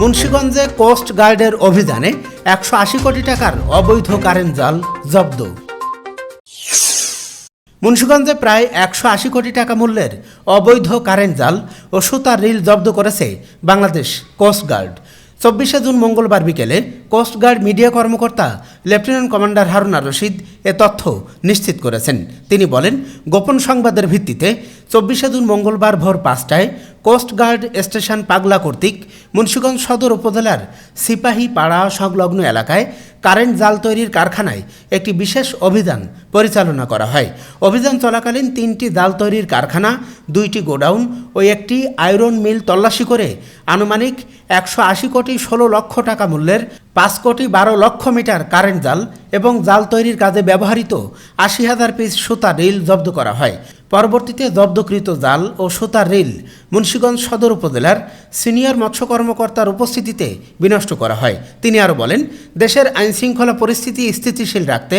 মুন্সিগঞ্জে coast গার্ডের অভিযানে 180 কোটি টাকার অবৈধ কারেন্ট জাল জব্দ। মুন্সিগঞ্জে প্রায় 180 কোটি টাকা মূল্যের অবৈধ কারেন্ট জাল ও সুতার রিল জব্দ করেছে বাংলাদেশ কোস্ট গার্ড। 24 জুন মঙ্গলবার বিকেলে কোস্টগার্ড মিডিয়া কর্মকর্তা লেফটেন্যান্ট কমান্ডার হারুন আর রশিদ এ তথ্য নিশ্চিত করেছেন। তিনি বলেন, গোপন সংবাদের ভিত্তিতে 24 জুন মঙ্গলবার ভোর 5টায় কোস্টগার্ড স্টেশন পাগলা কর্তৃক মুন্সিগঞ্জ সদর উপজেলার সিপাহী পাড়া সংলগ্ন এলাকায় কারেন্ট জাল তৈরির কারখানায় একটি বিশেষ অভিযান পরিচালনা করা হয়। অভিযান চলাকালীন 3টি জাল তৈরির কারখানা, 2টি গোডাউন ও একটি আয়রন মিল তল্লাশি করে আনুমানিক 180 কোটি 16 লক্ষ টাকা মূল্যের 5 কোটি 12 লক্ষ মিটার কারেন্ট জাল এবং জাল তৈরির কাজে ব্যবহৃত 80,000 পিস সুতার রিল জব্দ করা হয়। পরবর্তীতে জব্দকৃত জাল ও সুতার রিল মুন্সিগঞ্জ সদর উপজেলার সিনিয়র মৎস্য কর্মকর্তার উপস্থিতিতে বিনষ্ট করা হয়। তিনি আরও বলেন, দেশের আইনশৃঙ্খলা পরিস্থিতি স্থিতিশীল রাখতে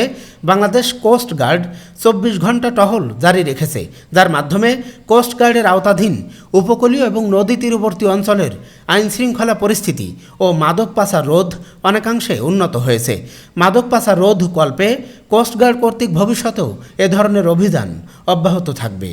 বাংলাদেশ কোস্ট গার্ড 24 ঘন্টা টহল জারি রেখেছে, যার মাধ্যমে কোস্ট গার্ডের আওতাধীন উপকূলীয় এবং নদী তীরবর্তী অঞ্চলের আইনশৃঙ্খলা পরিস্থিতি ও মাদক পাচার রোধ অনেকাংশে উন্নত হয়েছে। মাদক পাচার রোধ কল্পে কোস্টগার্ড কর্তৃক ভবিষ্যতেও এ ধরনের অভিযান অব্যাহত থাকবে।